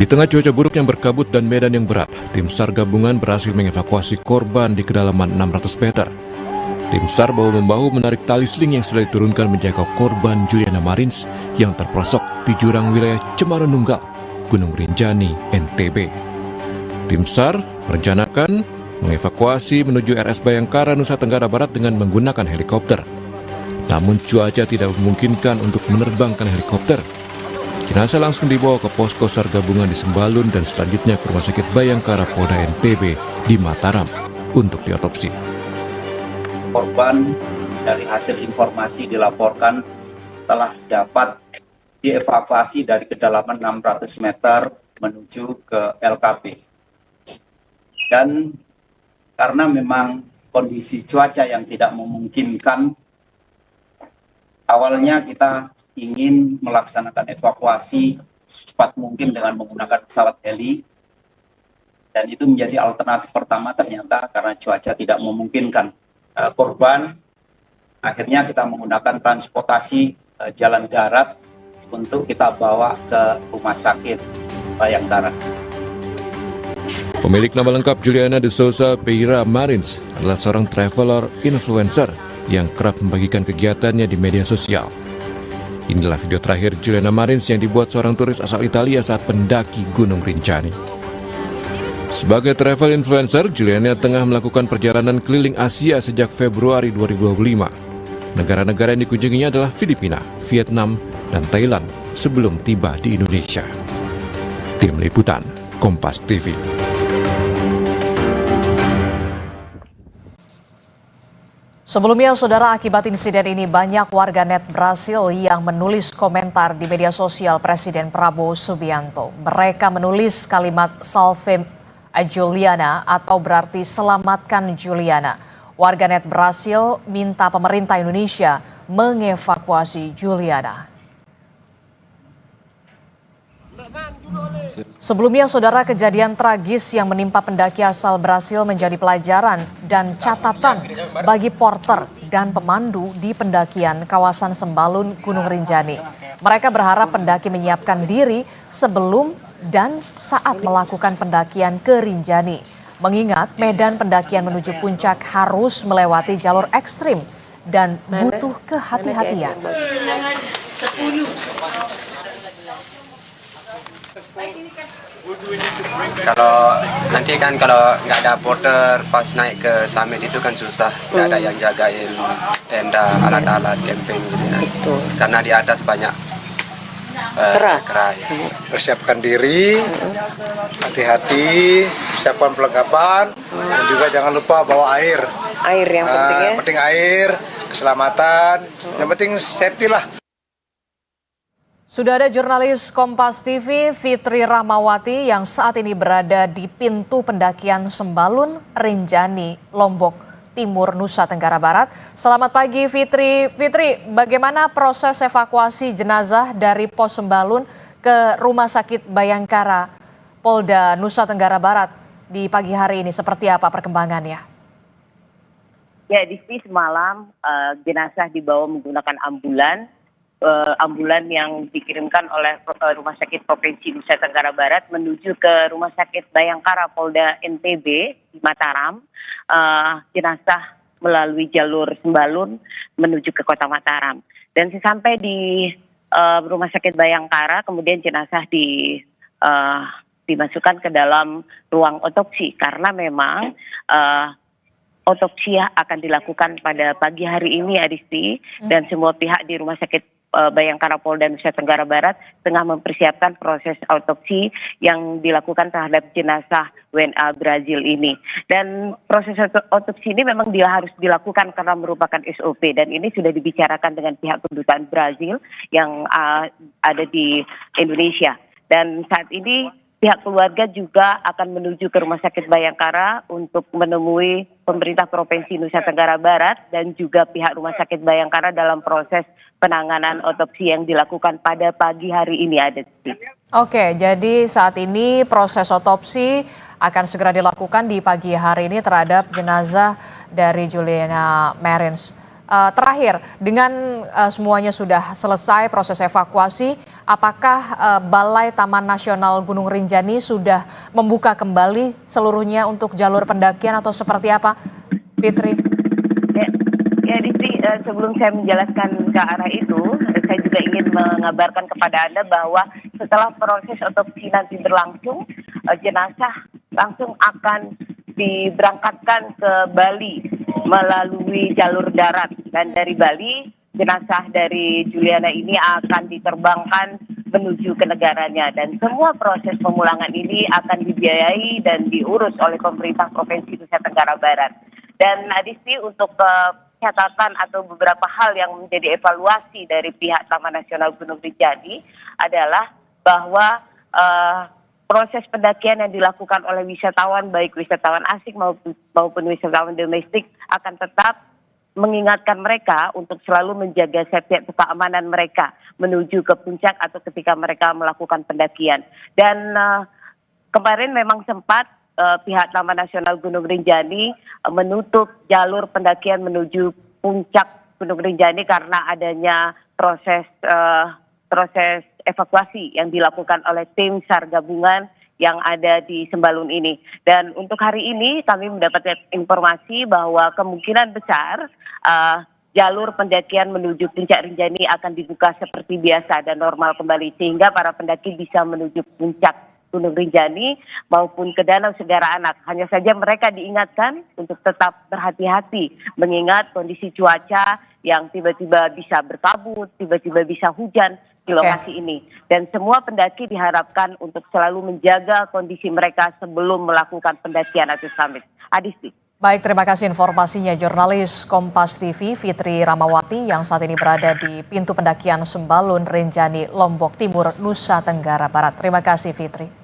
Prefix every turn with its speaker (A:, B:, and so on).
A: Di tengah cuaca buruk yang berkabut dan medan yang berat, tim SAR gabungan berhasil mengevakuasi korban di kedalaman 600 meter. Tim SAR bahu-membahu menarik tali seling yang sudah diturunkan menjaga korban Juliana Marins yang terperosok di jurang wilayah Cemara Nunggal, Gunung Rinjani, NTB. Tim SAR merencanakan mengevakuasi menuju RS Bayangkara, Nusa Tenggara Barat dengan menggunakan helikopter. Namun cuaca tidak memungkinkan untuk menerbangkan helikopter. Jenazah langsung dibawa ke posko SAR gabungan di Sembalun dan selanjutnya ke Rumah Sakit Bayangkara Polda NTB di Mataram untuk diotopsi.
B: Korban dari hasil informasi dilaporkan telah dapat dievakuasi dari kedalaman 600 meter menuju ke LKP. Dan karena memang kondisi cuaca yang tidak memungkinkan, awalnya kita ingin melaksanakan evakuasi secepat mungkin dengan menggunakan pesawat heli, dan itu menjadi alternatif pertama. Ternyata karena cuaca tidak memungkinkan korban, akhirnya kita menggunakan transportasi jalan darat untuk kita bawa ke Rumah Sakit Bayangkara.
A: Pemilik nama lengkap Juliana de Souza Pereira Marins adalah seorang traveler influencer yang kerap membagikan kegiatannya di media sosial. Inilah video terakhir Juliana Marins yang dibuat seorang turis asal Italia saat mendaki Gunung Rinjani. Sebagai travel influencer, Juliana tengah melakukan perjalanan keliling Asia sejak Februari 2025. Negara-negara yang dikunjunginya adalah Filipina, Vietnam, dan Thailand sebelum tiba di Indonesia. Tim Liputan, Kompas TV.
C: Sebelumnya, saudara, akibat insiden ini banyak warganet Brasil yang menulis komentar di media sosial Presiden Prabowo Subianto. Mereka menulis kalimat "Salve Juliana" atau berarti "selamatkan Juliana". Warganet Brasil minta pemerintah Indonesia mengevakuasi Juliana. Sebelumnya, saudara, kejadian tragis yang menimpa pendaki asal Brasil menjadi pelajaran dan catatan bagi porter dan pemandu di pendakian kawasan Sembalun, Gunung Rinjani. Mereka berharap pendaki menyiapkan diri sebelum dan saat melakukan pendakian ke Rinjani, mengingat medan pendakian menuju puncak harus melewati jalur ekstrim dan butuh kehati-hatian.
D: Kalau nanti kan kalau nggak ada porter pas naik ke summit itu kan susah, nggak ada yang jagain tenda, alat-alat camping gitu kan. Karena di atas banyak kera ya.
E: Persiapkan diri, hati-hati, siapkan perlengkapan, dan juga jangan lupa bawa air.
F: Air yang penting ya.
E: Penting air, keselamatan, yang penting safety lah.
C: Sudah ada jurnalis Kompas TV Fitri Rahmawati yang saat ini berada di pintu pendakian Sembalun, Rinjani, Lombok Timur, Nusa Tenggara Barat. Selamat pagi Fitri. Fitri, bagaimana proses evakuasi jenazah dari pos Sembalun ke Rumah Sakit Bayangkara Polda Nusa Tenggara Barat di pagi hari ini? Seperti apa perkembangannya?
F: Ya, di semalam jenazah dibawa menggunakan ambulan yang dikirimkan oleh Rumah Sakit Provinsi Nusa Tenggara Barat menuju ke Rumah Sakit Bayangkara Polda NTB di Mataram. Jenazah melalui jalur Sembalun menuju ke kota Mataram. Dan sesampai di Rumah Sakit Bayangkara, kemudian jenazah dimasukkan ke dalam ruang otopsi karena memang otopsi akan dilakukan pada pagi hari ini, Adisti, dan semua pihak di Rumah Sakit Bayangkara Polda Nusa Tenggara Barat tengah mempersiapkan proses autopsi yang dilakukan terhadap jenazah WNA Brazil ini. Dan proses autopsi ini memang dia harus dilakukan karena merupakan SOP, dan ini sudah dibicarakan dengan pihak kedutaan Brazil yang ada di Indonesia. Dan saat ini pihak keluarga juga akan menuju ke Rumah Sakit Bayangkara untuk menemui pemerintah Provinsi Nusa Tenggara Barat dan juga pihak Rumah Sakit Bayangkara dalam proses penanganan otopsi yang dilakukan pada pagi hari ini.
C: Oke, jadi saat ini proses otopsi akan segera dilakukan di pagi hari ini terhadap jenazah dari Juliana Marins. Terakhir, dengan semuanya sudah selesai proses evakuasi, apakah Balai Taman Nasional Gunung Rinjani sudah membuka kembali seluruhnya untuk jalur pendakian atau seperti apa, Fitri?
F: Ya, Disti, sebelum saya menjelaskan ke arah itu, saya juga ingin mengabarkan kepada Anda bahwa setelah proses otopsi nanti berlangsung, jenazah langsung akan diberangkatkan ke Bali melalui jalur darat, dan dari Bali jenazah dari Juliana ini akan diterbangkan menuju ke negaranya, dan semua proses pemulangan ini akan dibiayai dan diurus oleh pemerintah Provinsi Nusa Tenggara Barat. Dan Adisti, untuk catatan atau beberapa hal yang menjadi evaluasi dari pihak Taman Nasional Gunung Rinjani adalah bahwa proses pendakian yang dilakukan oleh wisatawan, baik wisatawan asing maupun wisatawan domestik, akan tetap mengingatkan mereka untuk selalu menjaga safety atau keamanan mereka menuju ke puncak atau ketika mereka melakukan pendakian. Dan kemarin memang sempat pihak Taman Nasional Gunung Rinjani menutup jalur pendakian menuju puncak Gunung Rinjani karena adanya proses evakuasi yang dilakukan oleh tim SAR gabungan yang ada di Sembalun ini. Dan untuk hari ini kami mendapatkan informasi bahwa kemungkinan besar jalur pendakian menuju puncak Rinjani akan dibuka seperti biasa dan normal kembali, sehingga para pendaki bisa menuju puncak Gunung Rinjani maupun ke Danau Segara Anak. Hanya saja mereka diingatkan untuk tetap berhati-hati mengingat kondisi cuaca yang tiba-tiba bisa berkabut, tiba-tiba bisa hujan di lokasi ini. Dan semua pendaki diharapkan untuk selalu menjaga kondisi mereka sebelum melakukan pendakian atau summit. Adisti.
C: Baik, terima kasih informasinya jurnalis Kompas TV Fitri Ramawati yang saat ini berada di pintu pendakian Sembalun Rinjani, Lombok Timur, Nusa Tenggara Barat. Terima kasih Fitri.